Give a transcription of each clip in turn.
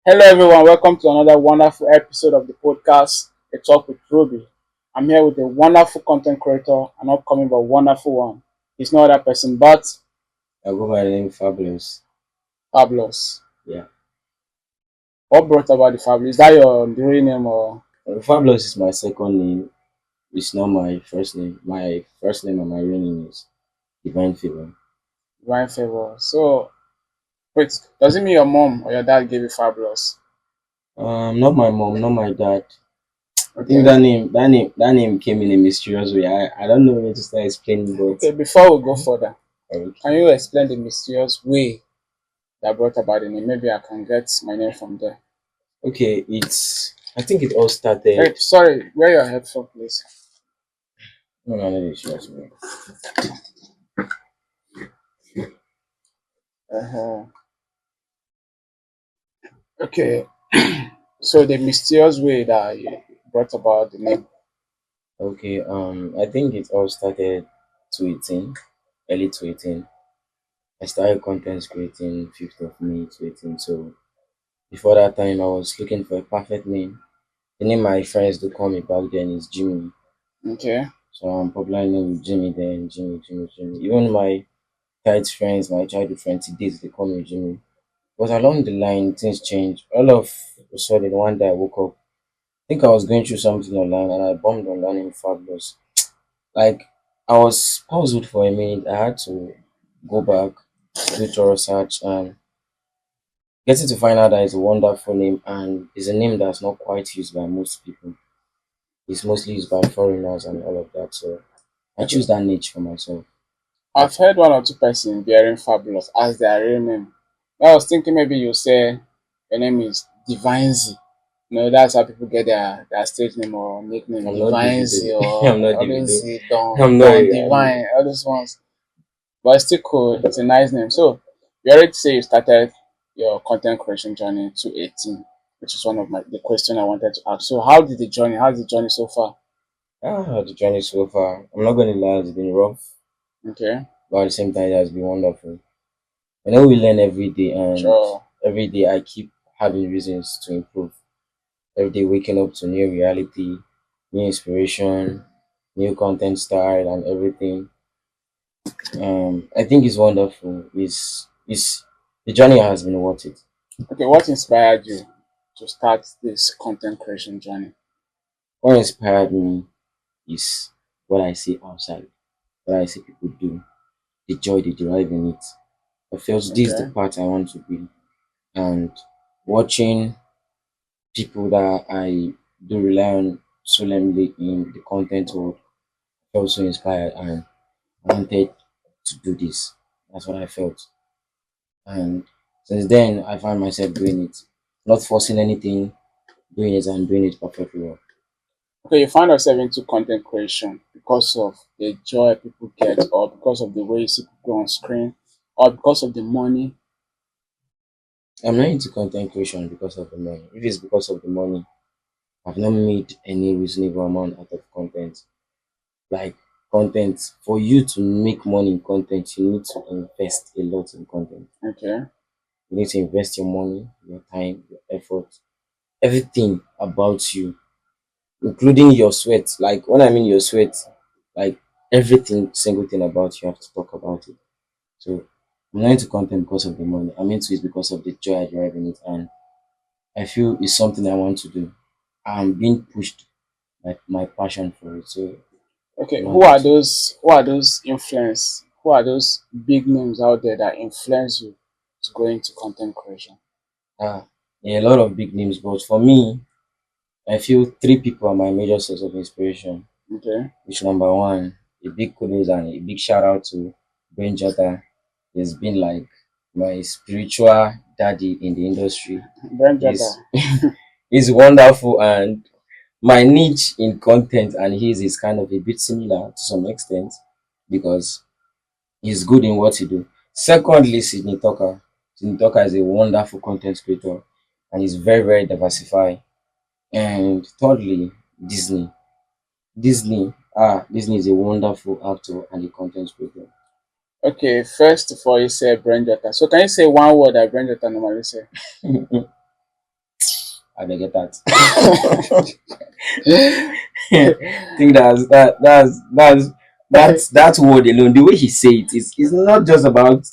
Hello, everyone. Welcome to another wonderful episode of the podcast, A Talk with Ruby. I'm here with a wonderful content creator, an upcoming but wonderful one. He's no other person but I go by the name Fabulous. Fabulous. Yeah. What brought about the Fabulous? Is that your real name or Fabulous is my second name. It's not my first name. My first name and my real name is Divine Favor. divine favor? So, wait, does it mean your mom or your dad gave you Fabulous? Not my mom, not my dad. I think Okay. that name came in a mysterious way. I don't know where to start explaining, but Okay, before we go further, can okay. you explain the mysterious way that brought about the name? Maybe I can get my name from there. Okay, I think it all started. Hey, sorry, wear your headphone, please. No, no, no, it's just me. Uh-huh. Okay, so the mysterious way that you brought about the name. Okay, I think it all started 2018, early 2018. I started content creating 5th of May 2018. So before that time, I was looking for a perfect name. The name my friends do call me back then is Jimmy. Okay, So I'm popular name with Jimmy then, Jimmy, Jimmy, Jimmy. Even my tight friends, my childhood friends, to date, they call me Jimmy. But along the line, things changed. All of a sudden, one day I woke up. I think I was going through something online and I bombed online in Fabulous. Like, I was puzzled for a minute. I had to go back, do thorough research, and getting to find out that it's a wonderful name and it's a name that's not quite used by most people. It's mostly used by foreigners and all of that. So I choose that niche for myself. I've heard one or two persons bearing Fabulous as their real name. I was thinking maybe you say your name is Divine Z. That's how people get their stage name or nickname, I'm not Divine Z Davido. or I'm not all those Davido. Z, Don, I'm not. Don Divine, all those ones. But it's still cool. It's a nice name. So you already say you started your content creation journey to 18, which is one of the question I wanted to ask. So how's the journey so far? The journey so far. I'm not gonna lie, it's been rough, Okay, but at the same time, it has been wonderful. I know we learn every day, and sure. every day I keep having reasons to improve. Every day waking up to new reality, new inspiration, new content style, and everything. I think it's wonderful. It's the journey has been worth it. Okay, what inspired you to start this content creation journey? What inspired me is what I see outside, what I see people do, the joy they derive in it. I felt this is the Okay. part I want to be, and watching people that I do rely on solemnly in the content world felt so inspired and I wanted to do this. That's what I felt, and since then I found myself doing it, not forcing anything, doing it and doing it perfectly well. Okay, you find yourself into content creation because of the joy people get, or because of the way you see people on screen, or because of the money. I'm not into content creation because of the money. If it's because of the money, I've not made any reasonable amount out of content. Like content, for you to make money in content, you need to invest a lot in content. Okay. You need to invest your money, your time, your effort, everything about you, including your sweat. Like when I mean your sweat, like everything, single thing about you have to talk about it. So I'm not into content because of the money. I'm into it because of the joy I derive in it, and I feel it's something I want to do. I'm being pushed by my passion for it. So Okay, I who want are it. those who are those influence? Who are those big names out there that influence you to go into content creation? Ah, there are a lot of big names, but for me, I feel three people are my major source of inspiration. Okay. Which number one, a big kudos and a big shout out to Ben Jota. He's been like my spiritual daddy in the industry. Brand Jota. He's he's wonderful and my niche in content and his is kind of a bit similar to some extent because he's good in what he do. Secondly, Sydney Tucker. Sydney Tucker is a wonderful content creator and he's very, very diversified. And thirdly, Disney. Disney is a wonderful actor and a content creator. Okay, first of all, you say Brand Jota. So can you say one word that Brand Jota normally say? I dey get that. I think that word alone, the way he say it is not just about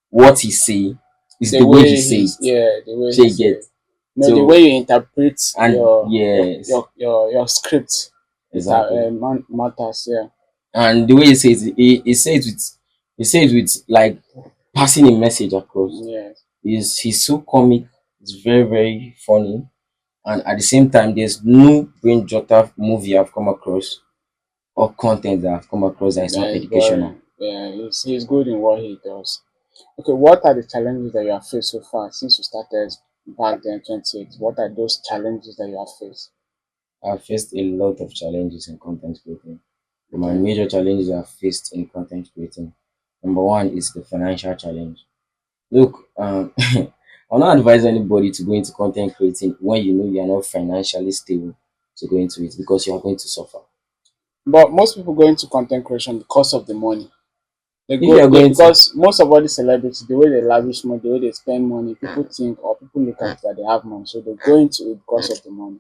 what he say, it's The the way he way say he's, it. yeah, the way Shey he you get. said. The way So you interpret and yes, your script, exactly. matters. Yeah. And the way he says it, he says with like passing a message across. Yes. He's so comic, it's very, very funny. And at the same time, there's no brain jotter movie I've come across or content that I've come across that is Yeah, not it's educational. boring. Yeah, he's good in what he does. Okay, what are the challenges that you have faced so far since you started back then, 28? What are those challenges that you have faced? I've faced a lot of challenges in content creating. My Okay. major challenges I've faced in content creating. Number one is the financial challenge. Look, I'll not advise anybody to go into content creating when you know you are not financially stable to go into it because you are going to suffer. But most people go into content creation because of the money. If you are going to, Because most of all the celebrities, the way they lavish money, the way they spend money, people think or people look at that they have money, so they go into it because of the money.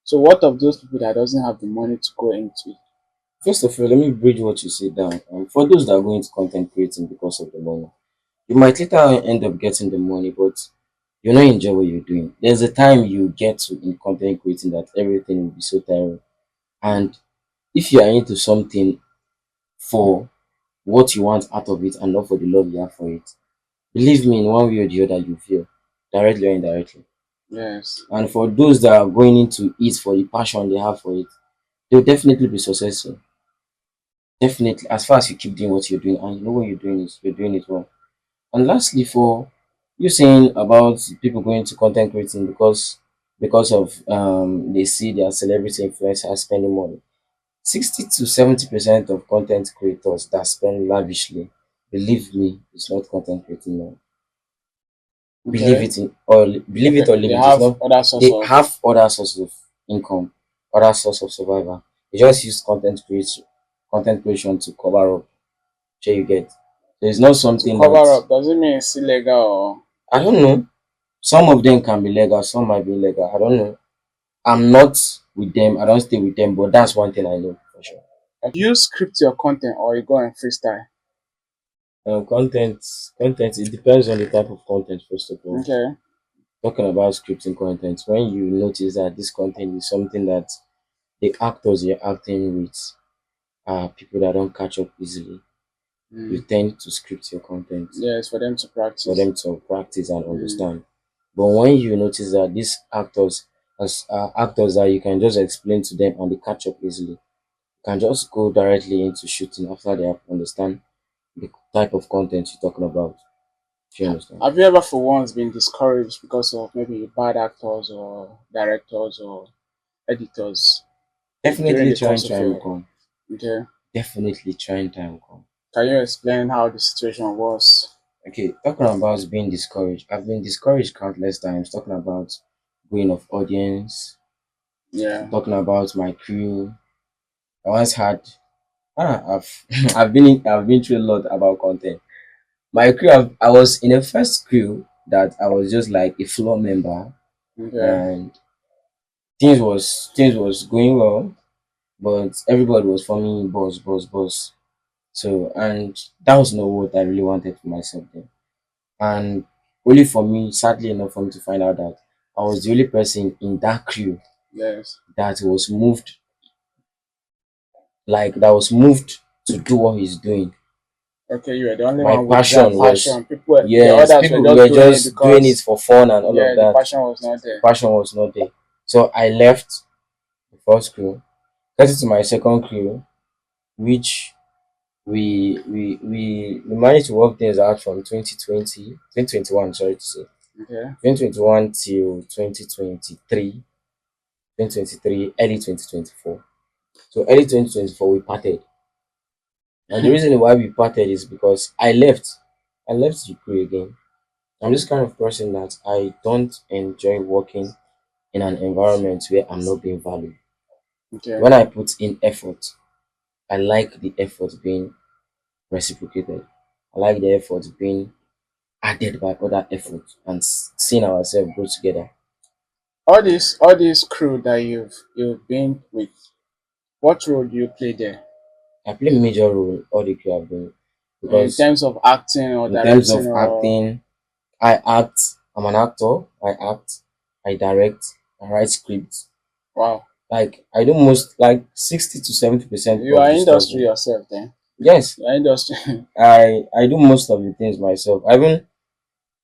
So what of those people that doesn't have the money to go into it? first of all, let me bridge what you said down. For those that are going to content creating because of the money, you might later end up getting the money, but you not enjoy what you're doing. There's a time you get to in content creating that everything will be so tiring. And if you are into something for what you want out of it and not for the love you have for it, believe me, in one way or the other, you feel directly or indirectly. Yes. And for those that are going into it for the passion they have for it, they'll definitely be successful. Definitely, as far as you keep doing what you're doing and you know what you're doing is you're doing it well. And lastly, for you saying about people going to content creating because of they see their celebrity influencers spending money. 60 to 70% of content creators that spend lavishly, believe me, it's not content creating now. Believe Okay. it in or believe it Okay. or They leave it. It's have not. other source They of. have other sources of income, other source of survival. They just use content creation to cover up. Sure you get. So it's not To something that cover up, does it mean it's illegal or I don't know. Some of them can be legal, some might be illegal. I don't know. I'm not with them. I don't stay with them, but that's one thing I know for sure. do you script your content or you go and freestyle? Content, content. It depends on the type of content. First of all, Okay. talking about scripting content, when you notice that this content is something that the actors you're acting with are people that don't catch up easily, you Mm. tend to script your content Yes, for them to for practice. them to practice and Mm. understand. But when you notice that these actors as actors that you can just explain to them and they catch up easily, you can just go directly into shooting after they have understand the type of content you're talking about. If you understand. Have you ever for once been discouraged because of maybe bad actors or directors or editors during Definitely the trying course of time will your come. okay? Definitely trying time will come. Can you explain how the situation was? Okay, talking about being discouraged. I've been discouraged countless times. Talking about going off audience, Yeah. talking about my crew. I once had I've I've been through a lot about content. My crew, I was in a first crew that I was just like a floor member, Okay. and things was going well, but everybody was forming boss, boss, boss. So and that was not what I really wanted for myself then. And only for me, sadly enough, for me to find out that I was the only person in that crew Yes. that was moved, that was moved to do what he's doing. Okay, you were the only My one with that passion was, passion. The yes, others were people just were doing it just doing it because for fun and all of yeah, the that. passion was not The there. passion was not there. So I left the first crew, got into my second crew, which we managed to work things out from 2021, sorry to say, Okay. 2021 till 2023, early 2024. So early 2024 we parted. And the reason why we parted is because I left the crew again. I'm this kind of person that I don't enjoy working in an environment where I'm not being valued. Okay. When I put in effort, I like the effort being reciprocated. I like the effort being added by other effort and seeing ourselves grow together. All these crew that you've been with, what role do you play there I play major role in all the crew I've been in because terms of acting or in terms directing of or acting, I act. I'm an actor. I act. I direct. I write scripts. wow? Like I do most like 60 to 70% You of are the stuff. industry yourself then. Yes, You are industry. I do most of the things myself. I even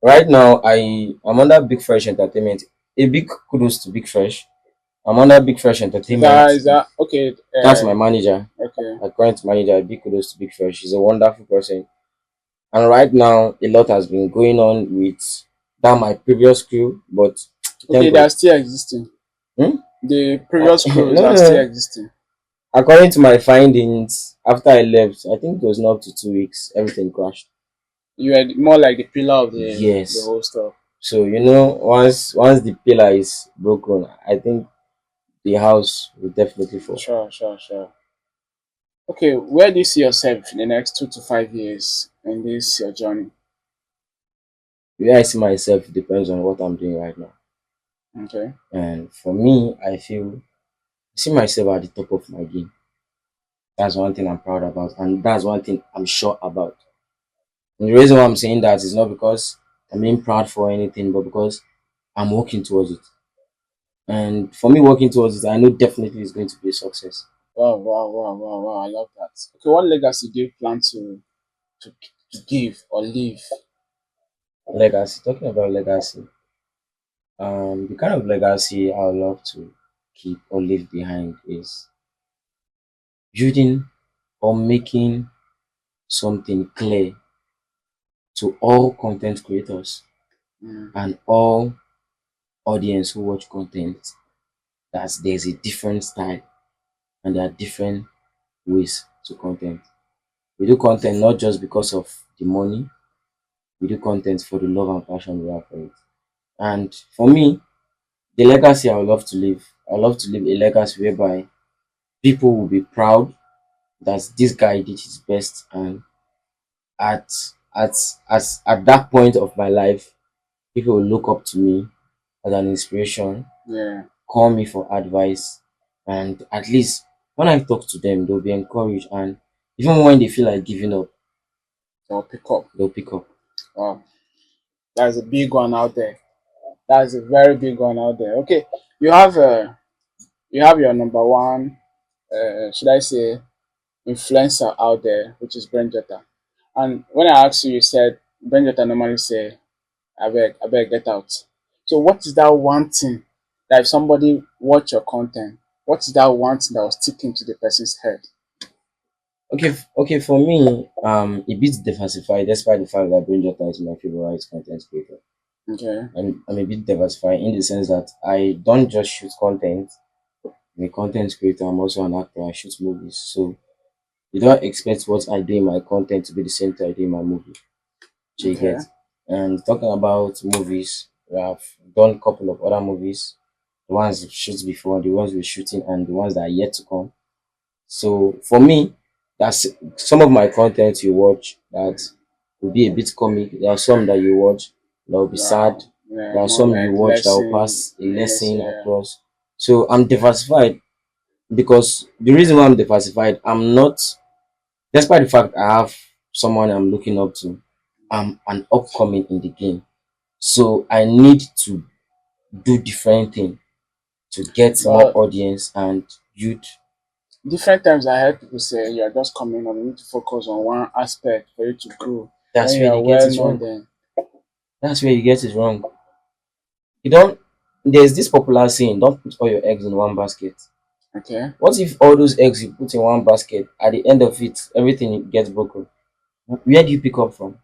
right now I'm under Big Fresh Entertainment. A big kudos to Big Fresh. I'm under Big Fresh is Entertainment. that is that okay? That's my manager, Okay. my current manager. Big kudos to Big Fresh. She's a wonderful person. And right now, a lot has been going on with that my previous crew, but Okay, thank they are God. still existing. Hmm? The previous crews No, are still no. existing. According to my findings, after I left, I think it was not up to 2 weeks, everything crashed. You are more like the pillar of the Yes. whole stuff. So once the pillar is broken, I think the house will definitely fall. Sure, sure, sure. Okay, where do you see yourself in the next 2 to 5 years in this your journey? Where I see myself depends on what I'm doing right now. Okay. And for me, I see myself at the top of my game. That's one thing I'm proud about, and that's one thing I'm sure about. And the reason why I'm saying that is not because I'm being proud for anything, but because I'm working towards it. And for me, working towards it, I know definitely it's going to be a success. Wow, wow, wow, wow, wow. I love that. Okay, what legacy do you plan to, to give or leave? Legacy. Talking about legacy, the kind of legacy I would love to keep or leave behind is building or making something clear to all content creators Mm, and all audience who watch content that there's a different style and there are different ways to content. We do content not just because of the money, we do content for the love and passion we have for it. And for me, the legacy I would love to leave, I love to leave a legacy whereby people will be proud that this guy did his best, and at at at that point of my life, people will look up to me as an inspiration, yeah, call me for advice, and at least when I talk to them, they'll be encouraged, and even when they feel like giving up, so pick up. they'll pick up. Wow, that's a big one out there. That's a very big one out there. Okay, you have your number one, should I say, influencer out there, which is Brent Jota. And when I asked you, you said Brent Jota normally say, I beg, get out. So what is that one thing that if somebody watch your content, what is that one thing that was sticking to the person's head? Okay, for me, a bit diversified, despite the fact that Brain Jotter is my favorite content creator. Okay, I'm a bit diversified in the sense that I don't just shoot content. I'm a content creator. I'm also an actor. I shoot movies. So you don't expect what I do in my content to be the same thing I do in my movie. So you okay, get. And talking about movies, we have done a couple of other movies. The ones we shoot before, the ones we're shooting, and the ones that are yet to come. So for me, that's some of my content you watch that will be a bit comic. There are some that you watch that will be sad. wow, yeah, There are more some you like watch that will lesson, pass a yes, lesson yeah, across. So I'm diversified because the reason why I'm diversified, I'm not, despite the fact I have someone I'm looking up to, I'm an upcoming in the game. So I need to do different things to get more but audience and build. different times I heard people say you are just coming on, you need to focus on one aspect for you to grow. When That's you where are they get well it known, wrong. then That's where you get it wrong. You don't. There's this popular saying, "Don't put all your eggs in one basket." okay. What if all those eggs you put in one basket, at the end of it, everything gets broken? Where do you pick up from?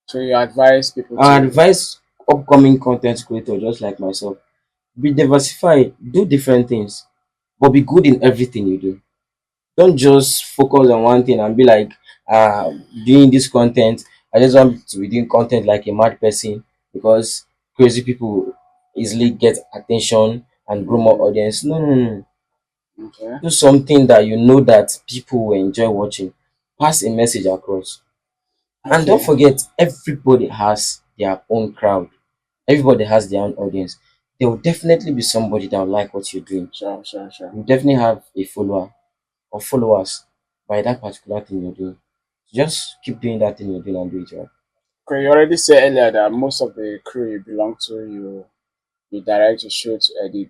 So you advise people I to advise upcoming content creators just like myself, be diversified, do different things, but be good in everything you do. Don't just focus on one thing and be like, uh, doing this content. I just want to be doing content like a mad person because crazy people easily get attention and grow more mm, audience. No, no, no. okay, Do something that you know that people will enjoy watching. Pass a message across. And don't okay, forget, everybody has their own crowd. Everybody has their own audience. there will definitely be somebody that will like what you're doing. Sure, sure, sure. You definitely have a follower or followers by that particular thing you're doing. Just keep doing that thing you're doing and do it right. Okay, you already said earlier that most of the crew you belong to, you direct, you shoot, edit.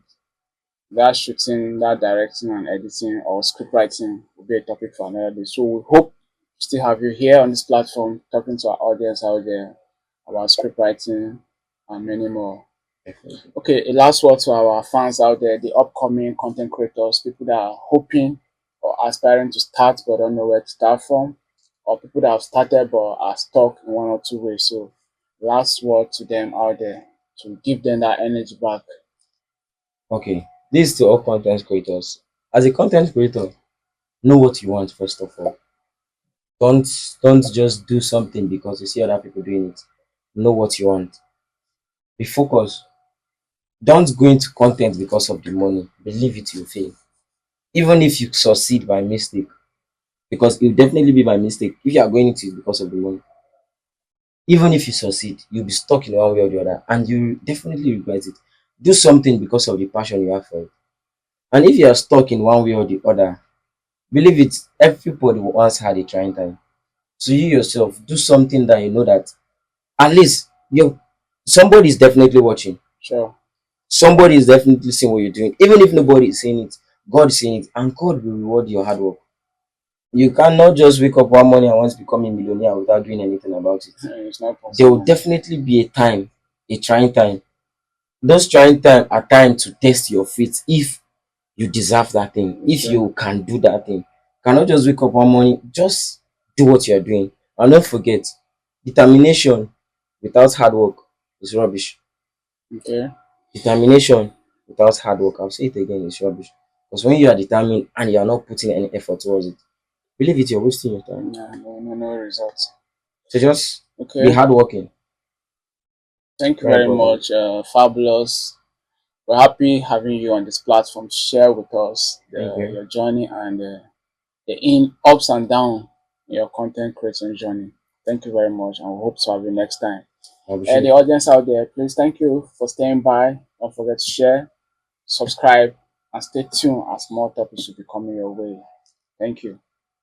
That shooting, that directing and editing or script writing will be a topic for another day. So we hope to still have you here on this platform talking to our audience out there about script writing and many more. Definitely. Okay, a last word to our fans out there, the upcoming content creators, people that are hoping or aspiring to start but don't know where to start from, or people that have started but are stuck in one or two ways. So, last word to them out there to give them that energy back. Okay. This is to all content creators. As a content creator, know what you want first of all. Don't just do something because you see other people doing it. Know what you want. Be focused. Don't go into content because of the money. Believe it, you'll fail. Even if you succeed by mistake, because it will definitely be by mistake if you are going into it because of the money. Even if you succeed, you'll be stuck in one way or the other, and you definitely regret it. Do something because of the passion you have for it. And if you are stuck in one way or the other, believe it, everybody once had a trying time. So you yourself do something that you know that at least you somebody is definitely watching. Sure. Somebody is definitely seeing what you're doing. Even if nobody is seeing it, God is seeing it, and God will reward your hard work. You cannot just wake up one morning and want to become a millionaire without doing anything about it. It's not There will possible. definitely be a time, a trying time. Those trying time are time to test your faith if you deserve that thing, if Okay. you can do that thing. Cannot just wake up one morning, just do what you're doing. And don't forget, determination without hard work is rubbish. Okay. Determination without hard work, I'll say it again, is rubbish. Because when you are determined and you are not putting any effort towards it, believe it, you're wasting your time. No, no, no, no results. So just be Okay. hardworking. Thank you No very problem. much. Fabulous. We're happy having you on this platform to share with us Thank you. your journey and the in ups and downs in your content creating journey. Thank you very much, and we hope to have you next time. I'll be And sure. the audience out there, please thank you for staying by. Don't forget to share, subscribe, and stay tuned as more topics will be coming your way. Thank you.